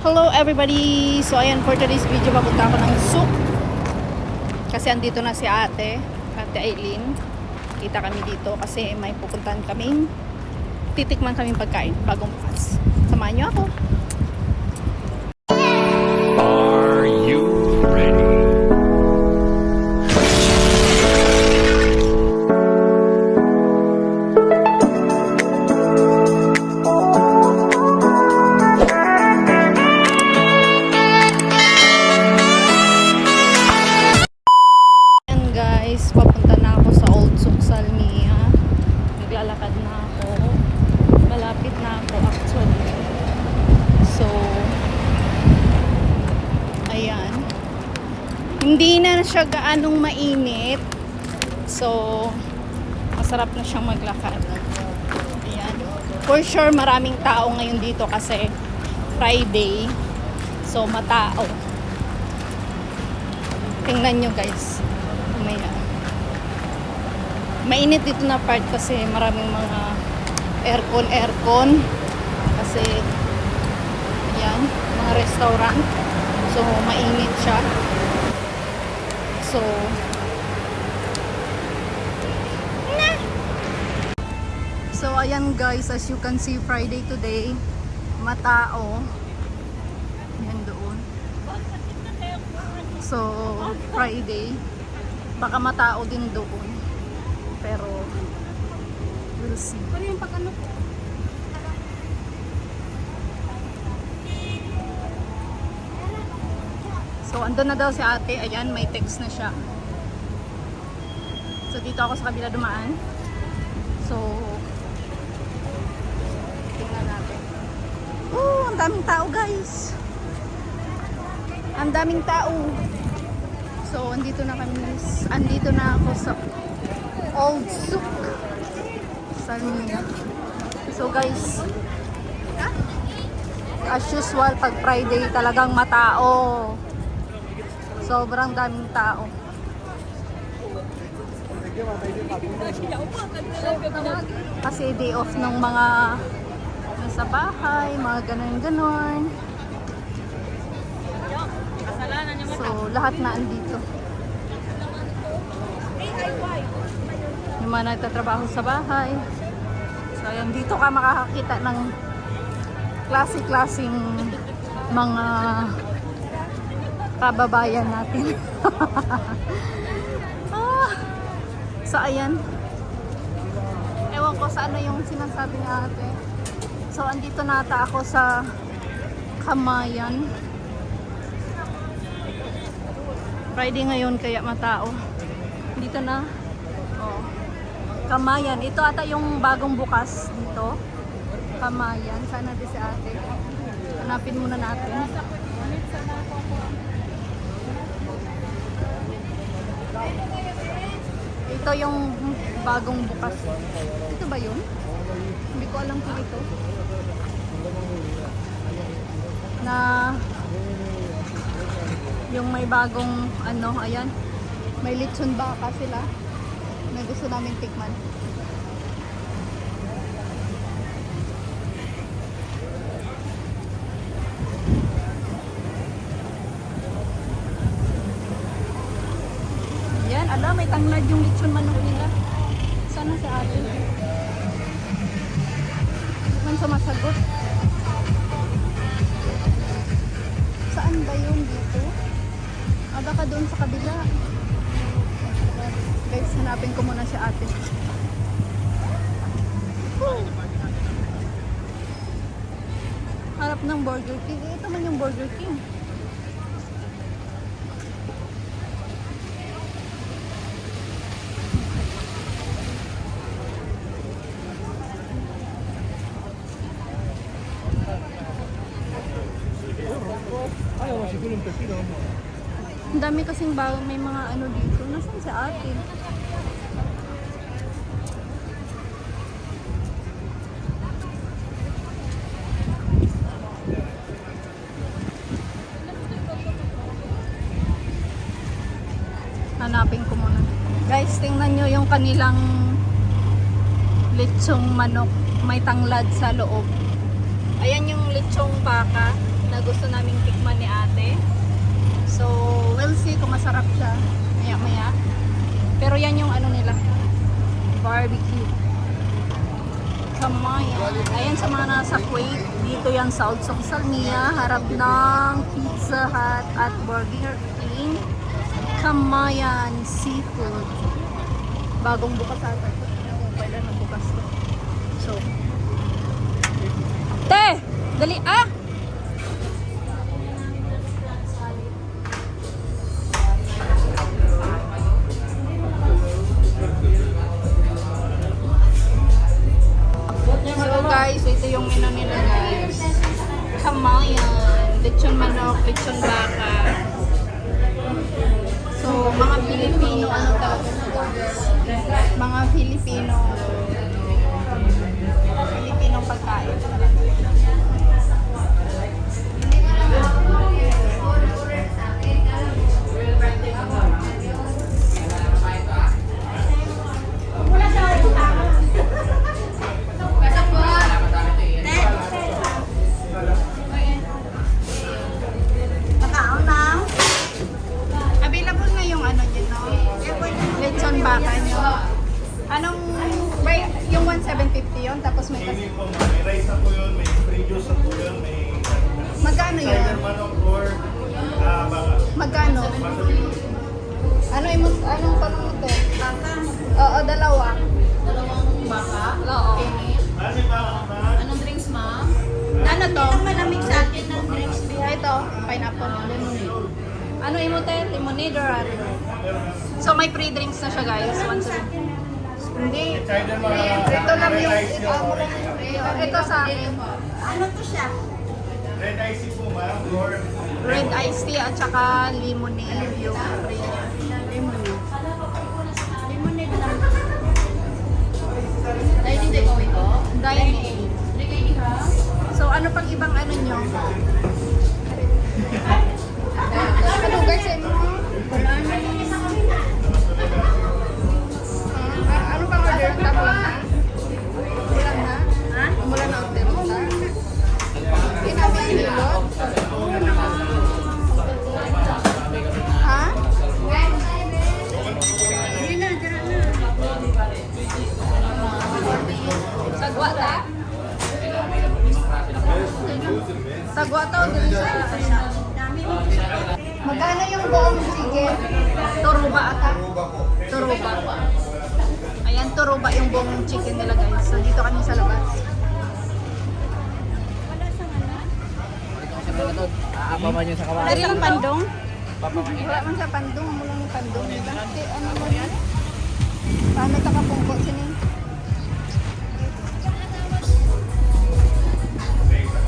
Hello everybody! So ayan, for today's video papunta ako ng souk. Kasi andito na si ate Aileen. Kita kami dito kasi may pupuntahan kaming titikman kaming pagkain bagong bukas. Samahan niyo ako. Are you ready? Ayan guys, papunta na ako sa Old Souk Salmiya. Naglalakad na ako. Malapit na ako actually. So, ayan. Hindi na siya gaanong mainit. So, masarap na siyang maglakad. Ayan. For sure, maraming tao ngayon dito kasi Friday. So, matao. Tingnan nyo guys. Mainit dito na part kasi maraming mga aircon kasi ayan, mga restaurant, so mainit siya. So ayan guys, as you can see, Friday today, matao yan doon. So Friday baka matao din doon, pero we'll see. So andun na daw si ate. Ayan, may text na siya. So dito ako sa kabila dumaan. So tingnan natin. Ang daming tao guys. Ang daming tao. So andito na kami. Andito na ako sa Old Souk Salmiya. So guys, as usual pag Friday talagang matao. Sobrang daming tao. Kasi day off ng mga nasa bahay, mga ganon-ganon. So lahat na andito. Yung mga nagtatrabaho sa bahay. So ayan, dito ka makakakita ng klase-klaseng mga kababayan natin. So ayan, ewan ko sa ano yung sinasabi ni ate. So andito na ata ako sa Kamayan. Friday ngayon kaya matao. Dito na. Kamayan. Ito ata yung bagong bukas dito. Kamayan. Sana din si ate. Hanapin muna natin. Ito yung bagong bukas. Ito ba yun? Hindi ko alam kung ito. Na yung may bagong ano, ayan. May lechon baka sila na gusto namin tikman. Yan, ala, may tanglad yung lechon manok nila. Sana si ate. Man sa masagot. Saan ba yun dito? Aga ka doon sa kabila. Guys, hanapin ko muna si ate. Harap ng Burger King. Ito man yung Burger King. Ang dami kasing bago, may mga ano dito. Nasaan si ate? Hanapin ko muna. Guys, tingnan nyo yung kanilang lechong manok. May tanglad sa loob. Ayan yung lechong baka na gusto namin barbecue. Kamayan. Ayan sa mga nasa Kuwait. Dito yan sa Utsok Salmiya. Harap ng Pizza Hut at Burger King. Kamayan Seafood. Bagong bukas ata. Kailan na bukas to. So. Te! Dali! Ah! So guys, ito yung menu nila guys. Kamayan, lechon manok, lechon baka. So, mga Pilipino, ano talaga ito guys? Mga Filipinong pagkain. Available na yung ano nyo, no? Lechon baka nyo. Anong, yung 1,750 yun, tapos may May rice na po yun, may free juice na po yun, may magkano yun? cider manok or baka. Magkano? Anong pang ito? Oo, dalawa. Dalawang baka. Oo. Ano ba? Anong drinks, ma'am? Ano to? Malamig sa akin ng drinks. Ito, pineapple. Ano imote? Lemonade or ano? So may free drinks na siya guys. Hindi. Cider manok. Ito lang yung Red ice ito sa akin. Ano to siya? Red ice po ma'am or Red iced tea at saka lemonade yung free. Lemonade. Lemonade lang. Dining day ko ito? Dining. 3KD ha? So ano pang ibang ano nyo? Ano guys eh? Ano pang order? Tapos na? Ulan na? Ha? Umulan na order na? Kinamit nilo? Ha? Hindi na, tira na. Sagwa ta? Sagwa ta o dili siya? Magkano yung buong chicken? Turuba ata? Turuba. Ayan, turuba yung buong chicken nila guys. So dito kami sa labas. Apa man yun sa kawan? Dari yung pandong? Wala man sa pandong. Mula yung pandong. Ano mo yan? Paano ito kapungko sini?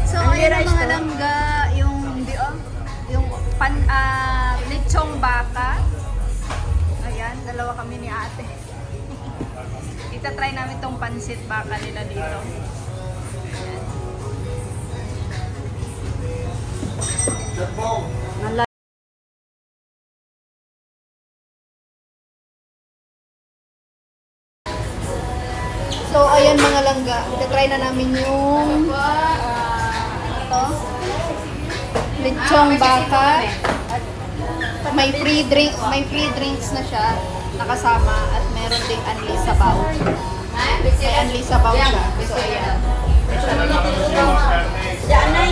So, ayun ang mga langga, yung lechong baka. Ayan, dalawa kami ni ate. Ita-try namin tong pansit baka nila dito. Ayan. So, ayan mga langga. Ita-try na namin yung ito. Lechong baka. At may free drinks na siya nakasama at meron ding unli sabaw. May unli sabaw siya. So, ayan. Diyan na.